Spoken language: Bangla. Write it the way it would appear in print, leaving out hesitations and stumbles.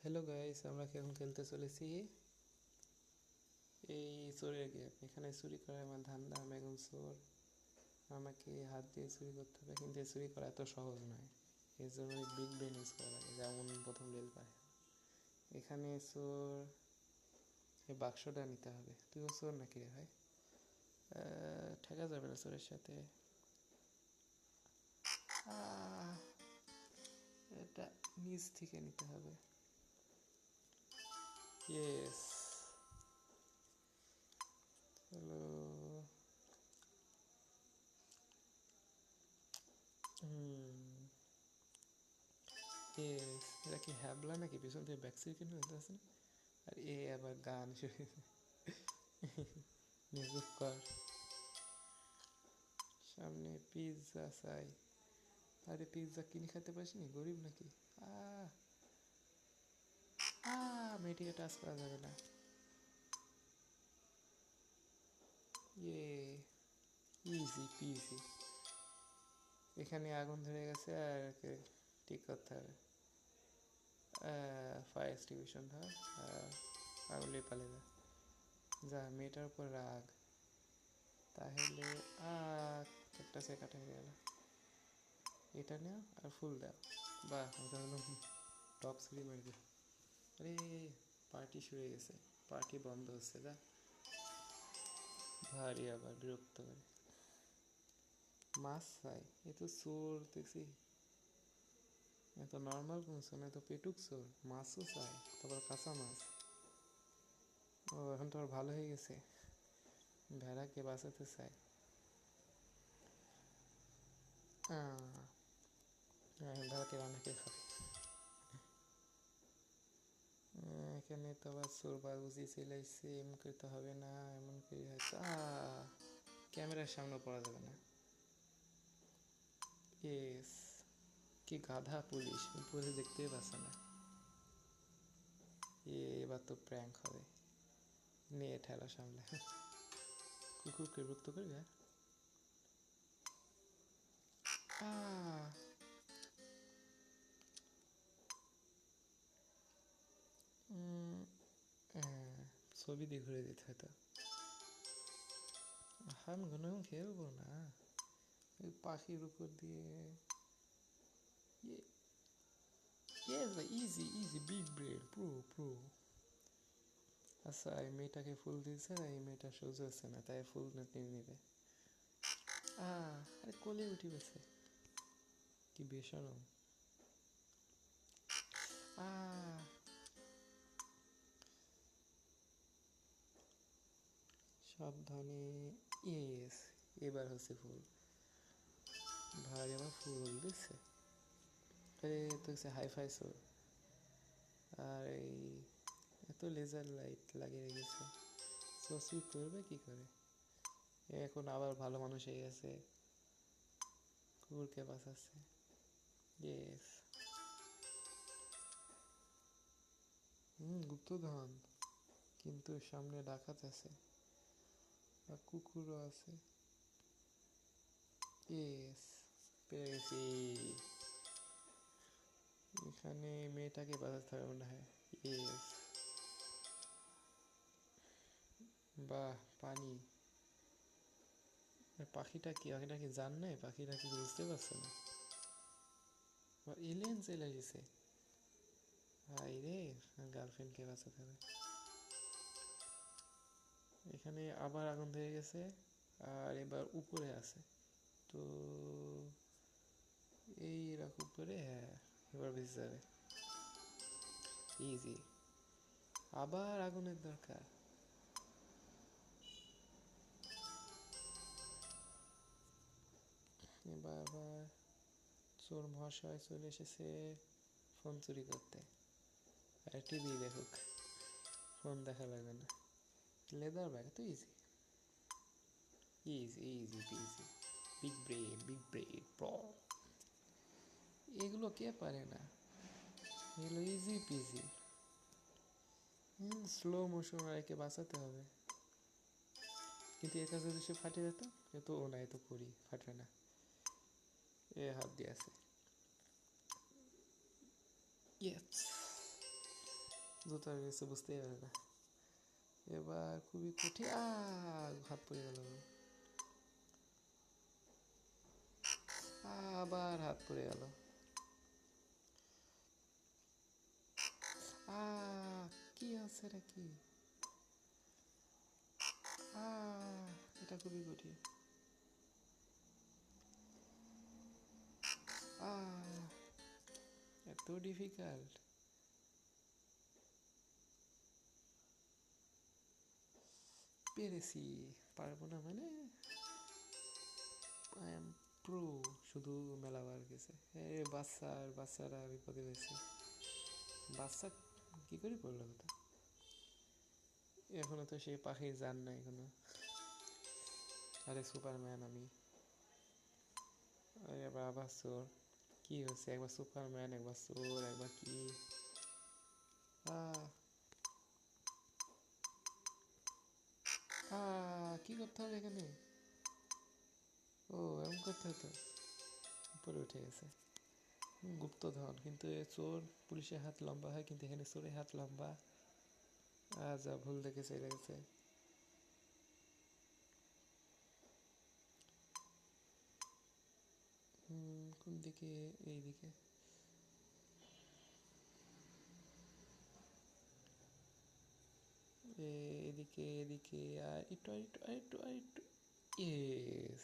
হ্যালো গাইস, আমরা কি এখন খেলতে চলেছি এই চোরের গেম। এখানে চুরি করা আমার ধান্দা। আমি এখন চোর, আমাকে হাত দিয়ে চুরি করতে হবে, কিন্তু এই চুরি করা এত সহজ নয়। এর জন্য বিগ ব্রেন ইউজ করা লাগে, যেমন প্রথম রেল পায়। এখানে চোর, এই বাক্সটা নিতে হবে। তুইও চোর নাকি রে ভাই? ঠেকা যাবে না চোরের সাথে। আহ, এটা নিচ থেকে নিতে হবে। Yes, hello. Hmm, yes. এটা কি হ্যাবলা নাকি? পিছন থেকে ব্যাক সাইড কেন হতে আছে না? আর এ আবার গান শুরু। মিউজিক কর। সামনে পিৎজা চাই। আরে পিৎজা কিনে খেতে পারিসনি? গরিব নাকি? আহ মেয়েটিকে টাচ করা যাবে না। ইয়ে, ইজি পিজি। এখানে আগুন ধরে গেছে আর একে ঠিক করতে হবে। ফায়ার এক্সটিংগুইশার ধর। আগুন পালে যা। যা, মেয়েটার উপর রাগ। তাহলে একটা সে কাটা হয়ে গেল। এটা নেও আর ফুল দাও। বাহ, ওটা হলো টপ সিঁড়ি মেরে দিল। আরে, পার্টি শুরু হয়ে গেছে। পার্টি বন্ধ হচ্ছে যা। ভারী আবার বিরক্ত করে। মাছ চাই? এ তো চোর দেখছি। এত নর্মাল কোন চোর না, এত পেটুক চোর। মাছও চাই, তারপর কাঁচা মাছ। ও, এখন তো আর ভালো হয়ে গেছে। ভেড়াকে বাঁচাতে চাই। ভেড়াকে রান্না কে খাবে? এখানে তো আবার চোর বাবুজি চলে এসছে। এমন করতে হবে না, এমন করে হয়তো ক্যামেরার সামনে পড়া যাবে না। এস, কি গাধা পুলিশ, উপরে দেখতেই পাচ্ছে না। এবার তো প্র্যাঙ্ক হবে। নিয়ে ঠেলা সামলে। কুকুরকে বিরক্ত করবে। ছবি দিয়ে ঘুরে দিতে হয়তো। আমি ঘন খেলবো না। ওই পাখির উপর দিয়ে। ইয়েস ভাই, easy easy, big brain, pro pro. আচ্ছা, এই মেয়েটাকে ফুল দিয়েছে, এই মেয়েটা সহ্য হচ্ছে না, তাই ফুল নিয়ে নিবে। আরে কোলে উঠি গেছে। কি বেসরম। আহ সাবধানে। ইয়েস, এবার হচ্ছে ফুল। ভাই আমার ফুল দিচ্ছে। আরে তো হচ্ছে হাইফাই সোল। আর এই এত লেজার লাইট লাগিয়ে রেখেছে। সুইপ করবে কি করে? এখন আবার ভালো মানুষ হয়ে গেছে, কুকুরকে বাঁচাচ্ছে। ইয়েস। গুপ্তধন, কিন্তু সামনে ডাকাত আছে আর কুকুরও আছে। ইয়েস, পেয়ে গেছি। এখানে মেয়েটাকে বাঁচাতে হবে মনে হয়। ইয়েস। বাহ, পানি। পাখিটা কি, পাখিটা কি জান নাই? পাখিটা কি বুঝতে পারছে না? এলিয়েন চলে এসেছে। হাই রে, গার্লফ্রেন্ডকে বাঁচাতে হবে। এখানে আবার আগুন ধরে গেছে, আর এবার উপরে আছে। তো এই রকম করে, হ্যাঁ, এবার বেঁচে যাবে। ইজি। আবার আগুনের দরকার। এবার আবার চোর মহাশয় চলে এসেছে ফোন চুরি করতে। আর টিভি দেখুক, ফোন দেখা লাগবে না। লেদার ব্যাগ তো easy. Easy easy easy, big brain, big brain pro. এগুলো কে পারে না? এগুলো ইজি পিজি। স্লো মোশন আর একে বাঁচাতে হবে। কিন্তু এর কাছে যদি সে ফাটে যেত, এ তো ও না, এ তো করি ফাটে না। এ হাত দিয়ে আছে। ইয়েস, জুতার গেছে বুঝতেই পারে না। এবার খুবই কঠিন, হাত পড়ে গেল। আবার হাত পড়ে গেল। আ কি আছে এটা কি? আ এটা খুবই কঠিন। আ এত ডিফিকাল্ট। পেরেছি। পারবো না মানে আই এম প্রো। শুধু মেলাবার গেছে। বাচ্চারা বিপদে হয়েছে। বাচ্চা কি করে পড়লো কথা? এখনো তো সেই পাখির জান নাই এখনো। আরে সুপারম্যান আমি। আরে আবার চোর। কি হচ্ছে, একবার সুপারম্যান, একবার চোর, একবার কি। আহ কি করতে হবে এখানে? ও, এমন করতে হতো। উপরে উঠে গেছে। গুপ্তধন, কিন্তু এ চোর পুলিশের হাত লম্বা হয়, কিন্তু এখানে চোরের হাত লম্বা। যা ভুল দেখে চলে গেছে। কোন দিকে? এইদিকে। এদিকে এদিকে। আর একটু আর একটু আর একটু আর একটু। ইয়েস।